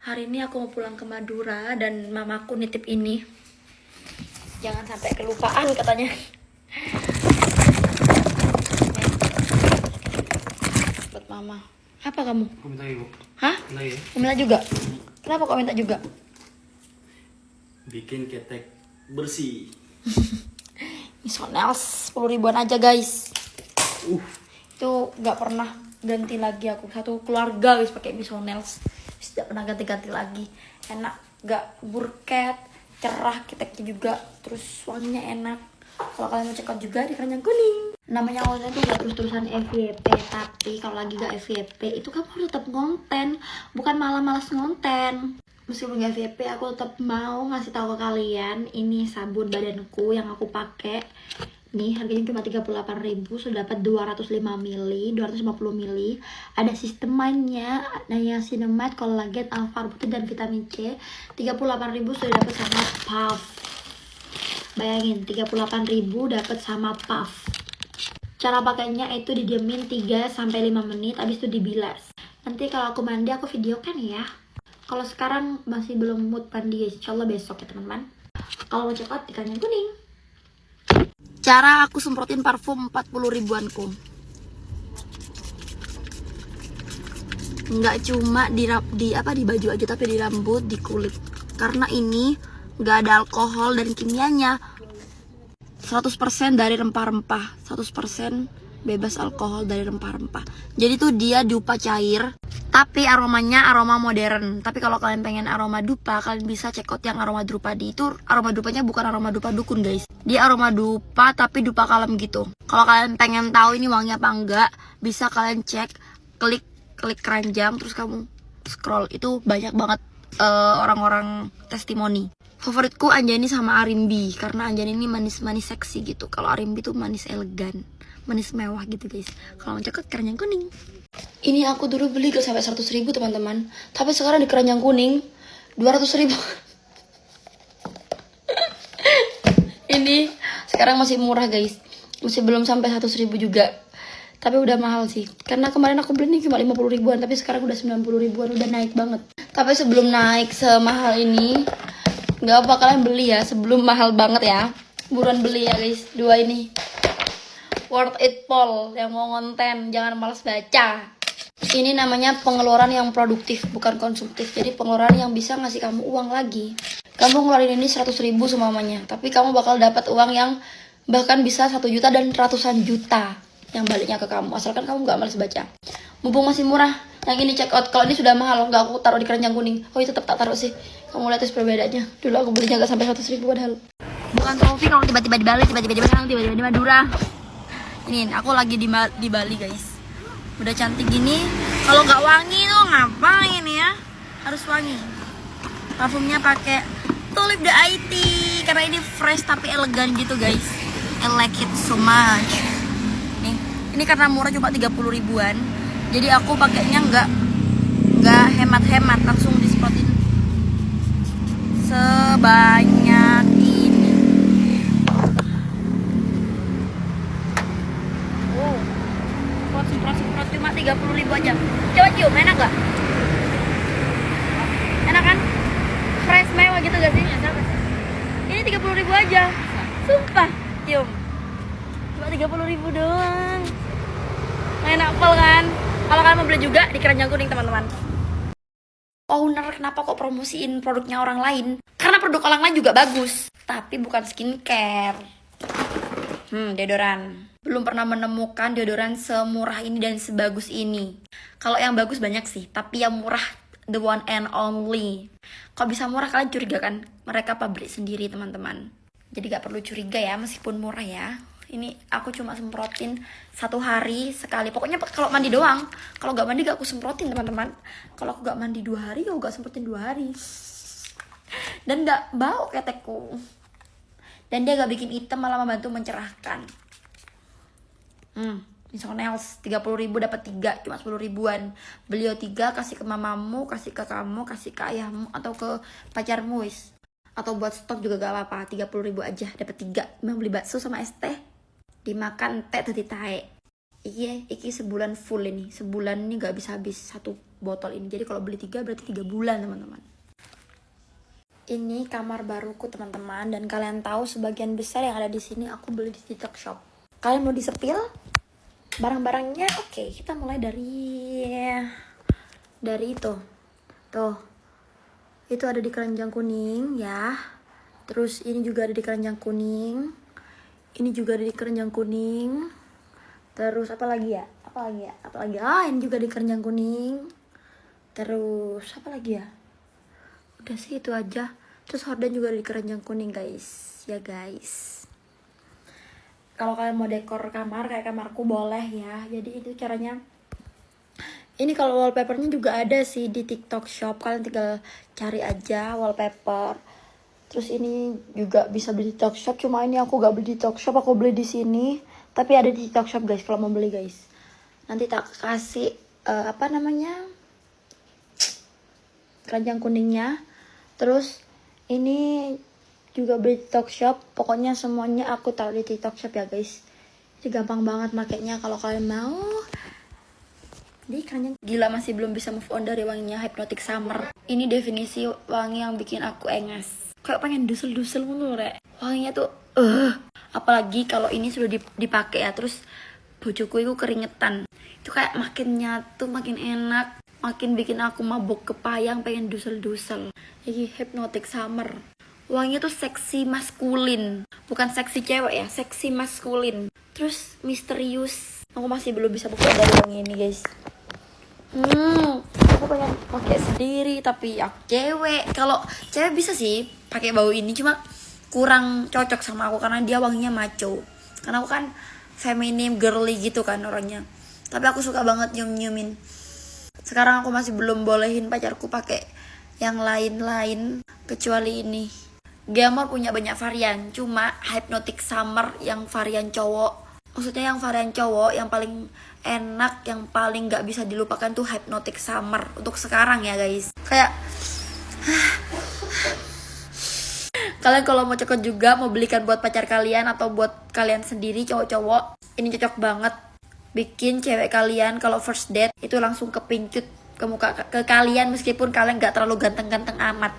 Hari ini aku mau pulang ke Madura dan mamaku nitip ini. Jangan sampai kelupaan katanya. Buat mama. Apa kamu? Aku minta ibu. Hah? Minta ya. Minta juga? Kenapa kau minta juga? Bikin ketek bersih. Misonels 10 ribuan aja guys. Itu nggak pernah ganti lagi aku. Satu keluarga guys pakai Misonels. Tidak pernah ganti-ganti lagi. Enak, nggak burket, cerah keteknya juga. Terus wanginya enak. Kalau kalian mau cekot juga di keranjang kuning. Namanya awalnya tuh gak terus-terusan FYP, tapi kalau lagi gak FYP itu kamu harus tetap ngonten, bukan malah malas ngonten. Meskipun gak FYP, aku tetap mau ngasih tahu ke kalian ini sabun badanku yang aku pakai. Nih harganya cuma 38.000, sudah dapat 205 ml, 250 ml. Ada sistemannya, ada yang Cinemat, kolagen, alpha putih dan vitamin C. 38.000 sudah dapat sama puff. Bayangin 38.000 dapat sama puff. Cara pakainya itu didiemin 3-5 menit, habis itu dibilas. Nanti kalau aku mandi aku videokan ya. Kalau sekarang masih belum mood mandi guys, insyaallah besok ya teman-teman. Kalau mau cepat di keranjang kuning. Cara aku semprotin parfum 40 ribuanku. Nggak cuma di baju aja, tapi di rambut, di kulit. Karena ini nggak ada alkohol dan kimianya. 100% dari rempah-rempah, 100% bebas alkohol dari rempah-rempah. Jadi tuh dia dupa cair, tapi aromanya aroma modern. Tapi kalau kalian pengen aroma dupa, kalian bisa check out yang aroma drupadi. Itu aroma dupanya bukan aroma dupa dukun guys. Dia aroma dupa tapi dupa kalem gitu. Kalau kalian pengen tahu ini wangi apa enggak, bisa kalian cek, klik keranjang terus kamu scroll. Itu banyak banget orang-orang testimoni. Favoritku Anjani sama Arimbi, karena Anjani ini manis-manis seksi gitu. Kalau Arimbi tuh manis elegan, manis mewah gitu guys. Kalau mau ceket keranjang kuning. Ini aku dulu beli gak sampai 100.000 teman-teman, tapi sekarang di keranjang kuning 200.000. Ini sekarang masih murah guys, masih belum sampai 100.000 juga. Tapi udah mahal sih, karena kemarin aku beli ini cuma 50 ribuan, tapi sekarang udah 90 ribuan, udah naik banget. Tapi sebelum naik semahal ini, nggak apa kalian beli ya, sebelum mahal banget ya. Buruan beli ya guys, dua ini. Worth it Paul, yang mau ngonten, jangan malas baca. Ini namanya pengeluaran yang produktif, bukan konsumtif. Jadi pengeluaran yang bisa ngasih kamu uang lagi. Kamu ngeluarin ini 100.000 semuanya, tapi kamu bakal dapat uang yang bahkan bisa 1 juta dan ratusan juta yang baliknya ke kamu, asalkan kamu nggak malas baca. Mumpung masih murah, yang ini check out. Kalau ini sudah mahal, nggak aku taruh di keranjang kuning. Oh itu tetap tak taruh sih. Kamu lihat perbedaannya. Dulu aku belinya nggak sampai 100.000 padahal. Bukan trofi kalau tiba-tiba di Bali, tiba-tiba di Padang, tiba-tiba di Madura. Ini aku lagi di Bali guys. Udah cantik gini, kalau nggak wangi tuh ngapain ya? Harus wangi. Parfumnya pakai Tulip The IT karena ini fresh tapi elegan gitu guys. I like it so much. Nih, ini karena murah cuma 30 ribuan. Jadi aku pakainya nggak hemat-hemat, langsung disemprotin sebanyak ini. Oh, semprot cuma 30 ribu aja. Coba cium, enak gak? Enak kan? Fresh mewah gitu gak sih? Ini 30 ribu aja. Sumpah, cium. Cuma 30 ribu doang. Enak pol kan? Kalau kalian mau beli juga di keranjang kuning teman-teman. Owner kenapa kok promosiin produknya orang lain? Karena produk orang lain juga bagus, tapi bukan skincare. Deodoran. Belum pernah menemukan deodoran semurah ini dan sebagus ini. Kalau yang bagus banyak sih, tapi yang murah the one and only. Kalau bisa murah kalian curiga kan? Mereka pabrik sendiri teman-teman. Jadi gak perlu curiga ya meskipun murah ya. Ini aku cuma semprotin 1 hari sekali. Pokoknya kalau mandi doang. Kalau gak mandi gak aku semprotin teman-teman. Kalau aku gak mandi 2 hari, aku gak semprotin 2 hari. Dan gak bau ketekku. Dan dia gak bikin hitam, malah membantu mencerahkan. Misonels 30 ribu dapat 3, cuma 10 ribuan. Beliau 3, kasih ke mamamu, kasih ke kamu, kasih ke ayahmu, atau ke pacarmu wis. Atau buat stok juga gak apa-apa. 30 ribu aja dapat 3. Memang beli bakso sama es teh, dimakan teh tadi tae. Iya, iki sebulan full ini. Sebulan ini gak habis-habis. 1 botol ini. Jadi kalau beli 3 berarti 3 bulan teman-teman. Ini kamar baruku teman-teman, dan kalian tahu sebagian besar yang ada di sini aku beli di TikTok Shop. Kalian mau disepil barang-barangnya? Oke, kita mulai dari itu. Tuh. Itu ada di keranjang kuning ya. Terus ini juga ada di keranjang kuning. Ini juga ada di keranjang kuning. Terus apa lagi ya? Ah, ini juga di keranjang kuning. Terus apa lagi ya? Udah sih itu aja. Terus horden juga di keranjang kuning guys. Ya guys. Kalau kalian mau dekor kamar kayak kamarku boleh ya. Jadi itu caranya. Ini kalau wallpapernya juga ada sih di TikTok Shop. Kalian tinggal cari aja wallpaper. Terus ini juga bisa beli di TikTok Shop. Cuma ini aku gak beli di TikTok Shop, aku beli di sini. Tapi ada di TikTok Shop guys kalau mau beli guys. Nanti tak kasih keranjang kuningnya. Terus ini juga beli di TikTok Shop. Pokoknya semuanya aku taruh di TikTok Shop ya guys. Ini gampang banget makainya kalau kalian mau. Di keranjang. Gila, masih belum bisa move on dari wanginya Hypnotic Summer. Ini definisi wangi yang bikin aku engas. Kayak pengen dusel-dusel mulu rek. Wanginya tuh apalagi kalau ini sudah dipakai ya. Terus bojoku itu keringetan. Itu kayak makin nyatu, makin enak. Makin bikin aku mabuk kepayang, pengen dusel-dusel. Ini Hypnotic Summer. Wanginya tuh seksi maskulin. Bukan seksi cewek ya, seksi maskulin. Terus misterius. Aku masih belum bisa buka dari wangi ini guys. Aku pengen pakai sendiri, tapi aku cewek. Kalau cewek bisa sih pakai bau ini, cuma kurang cocok sama aku karena dia wanginya macho. Karena aku kan feminim, girly gitu kan orangnya. Tapi aku suka banget nyium-nyiumin. Sekarang aku masih belum bolehin pacarku pakai yang lain-lain kecuali ini. Gamor punya banyak varian, cuma Hypnotic Summer yang varian cowok. Maksudnya yang varian cowok yang paling enak, yang paling gak bisa dilupakan tuh Hypnotic Summer. Untuk sekarang ya guys. Kayak kalian kalau mau cocok juga, mau belikan buat pacar kalian atau buat kalian sendiri cowok-cowok, ini cocok banget. Bikin cewek kalian kalau first date itu langsung kepincut ke muka ke kalian meskipun kalian gak terlalu ganteng-ganteng amat.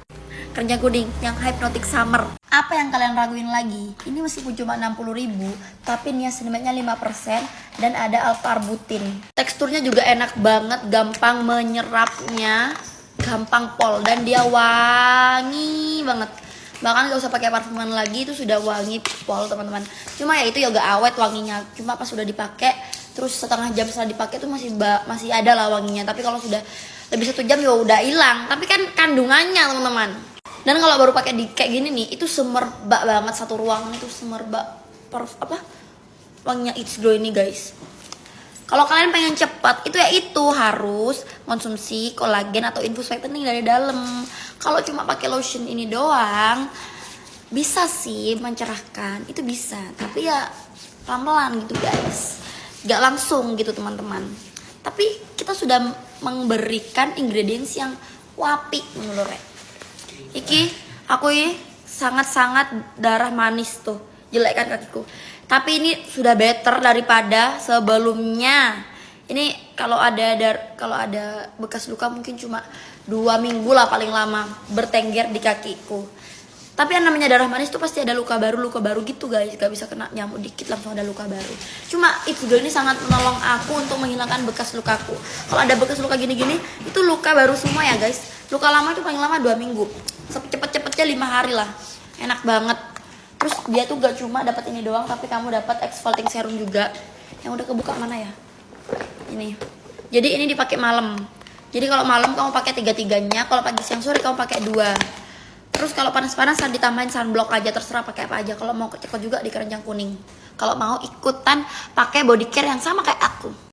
Keranjang kuning yang Hypnotic Summer. Apa yang kalian raguin lagi? Ini meskipun cuma 60.000, tapi niacinamide-nya 5% dan ada alpha-arbutin. Teksturnya juga enak banget, gampang menyerapnya, gampang pol, dan dia wangi banget. Bahkan gak usah pakai parfuman lagi, itu sudah wangi pol teman-teman. Cuma ya itu ya gak awet wanginya. Cuma pas sudah dipakai, terus setengah jam setelah dipakai tuh masih ada lah wanginya. Tapi kalau sudah lebih 1 jam ya udah hilang. Tapi kan kandungannya teman-teman. Dan kalau baru pakai di kayak gini nih, itu semerbak banget, satu ruangan itu semerbak wanginya It's Glow ini guys. Kalau kalian pengen cepat, itu harus konsumsi kolagen atau infus whitening dari dalam. Kalau cuma pakai lotion ini doang, bisa sih mencerahkan, itu bisa. Tapi ya pelan-pelan gitu guys, gak langsung gitu teman-teman. Tapi kita sudah memberikan ingredients yang wapi menurut Iki, aku ini sangat-sangat darah manis tuh, jelek kan kakiku. Tapi ini sudah better daripada sebelumnya. Ini kalau ada bekas luka mungkin cuma 2 minggu lah paling lama bertengger di kakiku. Tapi yang namanya darah manis tuh pasti ada luka baru gitu guys. Gak bisa kena nyamuk dikit langsung ada luka baru. Cuma It's Glow ini sangat menolong aku untuk menghilangkan bekas lukaku. Kalau ada bekas luka gini-gini, itu luka baru semua ya guys. Luka lama itu paling lama 2 minggu. Cepet-cepetnya 5 hari lah. Enak banget. Terus dia tuh gak cuma dapat ini doang, tapi kamu dapat exfoliating serum juga. Yang udah kebuka mana ya? Ini. Jadi ini dipakai malam. Jadi kalau malam kamu pakai 3-3-nya, kalau pagi siang sore kamu pakai 2. Terus kalau panas-panasan ditambahin sunblock aja, terserah pakai apa aja. Kalau mau cekot juga di keranjang kuning. Kalau mau ikutan pakai body care yang sama kayak aku.